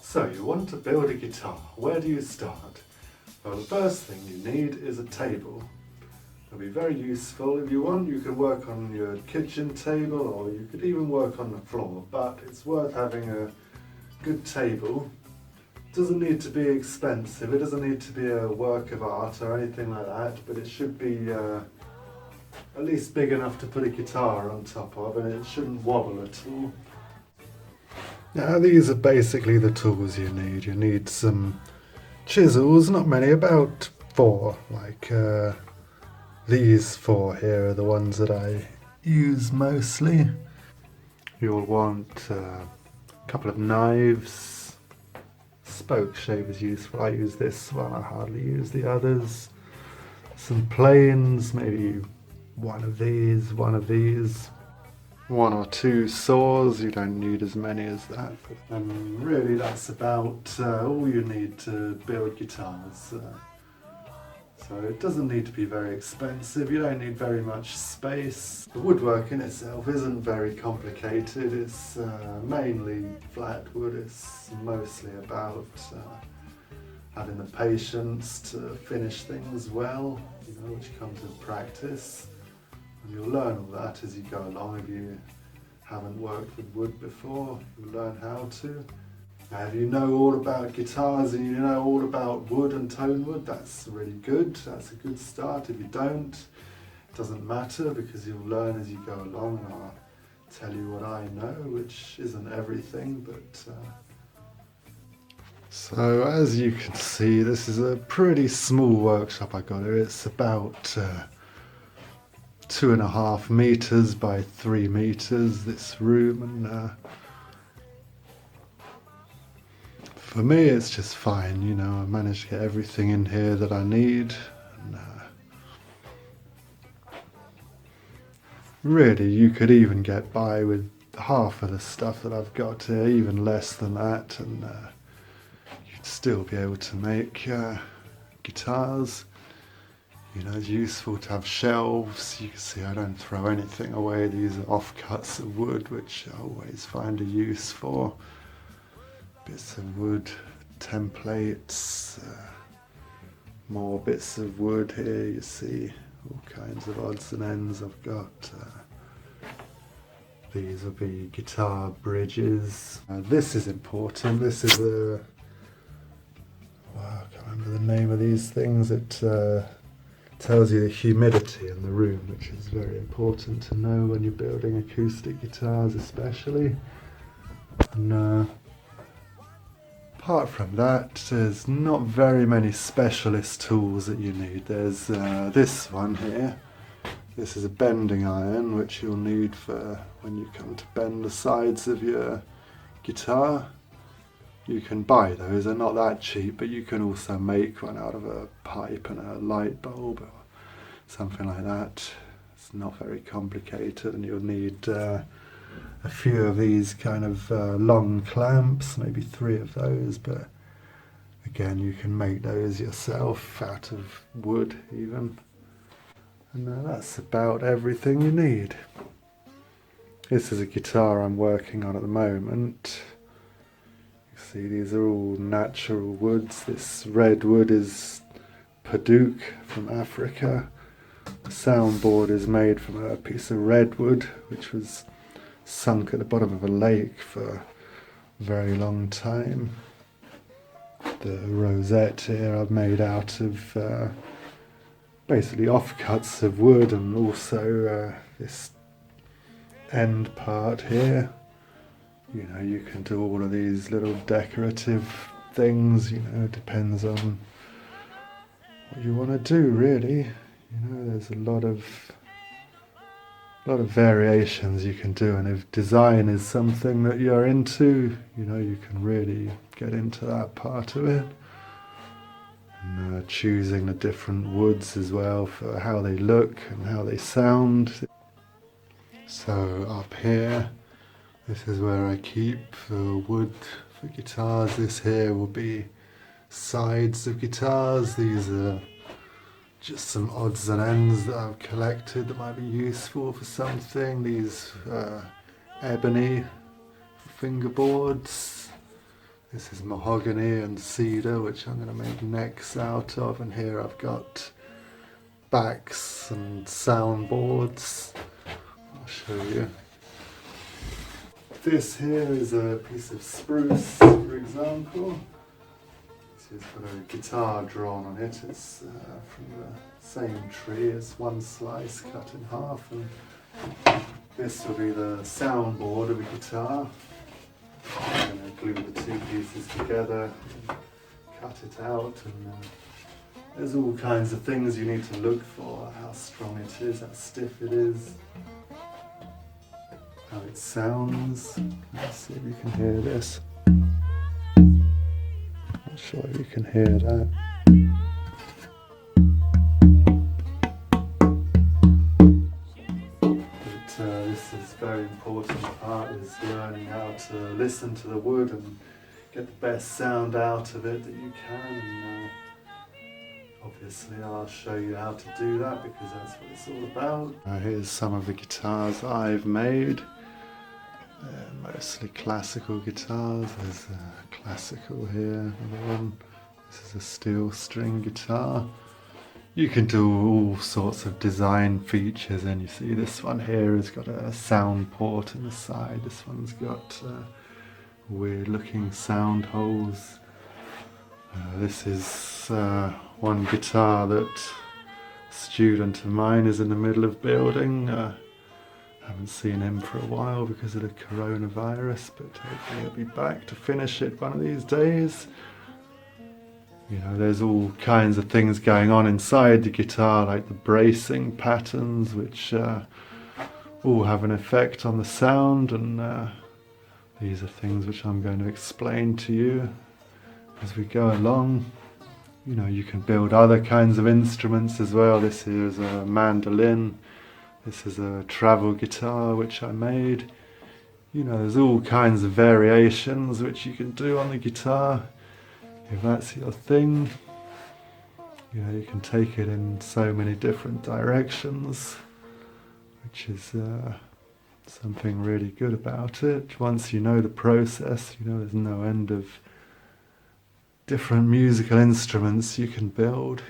So you want to build a guitar. Where do you start? Well, the first thing you need is a table. It'll be very useful. If you want, you can work on your kitchen table or you could even work on the floor, but it's worth having a good table. It doesn't need to be expensive, it doesn't need to be a work of art or anything like that, but it should be at least big enough to put a guitar on top of, and it shouldn't wobble at all. Now these are basically the tools you need. You need some chisels, not many, about 4, like these 4 here are the ones that I use mostly. You'll want a couple of knives. Spoke shaver is useful. I use this one, I hardly use the others. Some planes, maybe one of these, 1 or 2 saws. You don't need as many as that. And really that's about all you need to build guitars. So it doesn't need to be very expensive, you don't need very much space. The woodwork in itself isn't very complicated, it's mainly flat wood. It's mostly about having the patience to finish things well, which comes with practice. And you'll learn all that as you go along. If you haven't worked with wood before, you'll learn how to. If you know all about guitars and you know all about wood and tone wood, that's really good. That's a good start. If you don't, it doesn't matter because you'll learn as you go along, and I'll tell you what I know, which isn't everything, but So as you can see, this is a pretty small workshop I got here. It's about 2.5 meters by 3 meters, this room, and for me it's just fine, I managed to get everything in here that I need. And, really, you could even get by with half of the stuff that I've got here, even less than that, and you'd still be able to make guitars. It's useful to have shelves. You can see I don't throw anything away. These are offcuts of wood, which I always find a use for. Bits of wood, templates, more bits of wood here. You see all kinds of odds and ends I've got. These will be guitar bridges. This is important. This is I can't remember the name of these things. It tells you the humidity in the room, which is very important to know when you're building acoustic guitars especially. And apart from that, there's not very many specialist tools that you need. There's this one here. This is a bending iron, which you'll need for when you come to bend the sides of your guitar. You can buy those, they're not that cheap, but you can also make one out of a pipe and a light bulb or something like that. It's not very complicated, and you'll need a few of these kind of long clamps, maybe 3 of those, but again you can make those yourself out of wood even. And that's about everything you need. This is a guitar I'm working on at the moment. See, these are all natural woods. This red wood is Paduk from Africa. The soundboard is made from a piece of redwood which was sunk at the bottom of a lake for a very long time. The rosette here I've made out of basically offcuts of wood, and also this end part here. You can do all of these little decorative things, it depends on what you want to do really. There's a lot of variations you can do, and if design is something that you're into, you can really get into that part of it. And choosing the different woods as well for how they look and how they sound. So up here, this is where I keep the wood for guitars. This here will be sides of guitars. These are just some odds and ends that I've collected that might be useful for something. These ebony fingerboards. This is mahogany and cedar, which I'm going to make necks out of, and here I've got backs and soundboards. I'll show you. This here is a piece of spruce, for example. It's got a guitar drawn on it. It's from the same tree. It's one slice cut in half, and this will be the soundboard of a guitar. I'm going to glue the two pieces together, and cut it out, and there's all kinds of things you need to look for: how strong it is, how stiff it is, how it sounds. Let's see if you can hear this. Not sure if you can hear that. This is a very important part, is learning how to listen to the wood and get the best sound out of it that you can. And obviously I'll show you how to do that, because that's what it's all about. Here's some of the guitars I've made. They're mostly classical guitars. There's a classical here, another one. This is a steel string guitar. You can do all sorts of design features, and you see this one here has got a sound port in the side. This one's got weird looking sound holes. This is one guitar that a student of mine is in the middle of building. Haven't seen him for a while because of the coronavirus, but hopefully he'll be back to finish it one of these days. You know, there's all kinds of things going on inside the guitar, like the bracing patterns, which all have an effect on the sound, and these are things which I'm going to explain to you as we go along. You know, you can build other kinds of instruments as well. This here is a mandolin. This is a travel guitar which I made. You know, there's all kinds of variations which you can do on the guitar. If that's your thing, you know, you can take it in so many different directions, which is something really good about it. Once you know the process, you know, there's no end of different musical instruments you can build.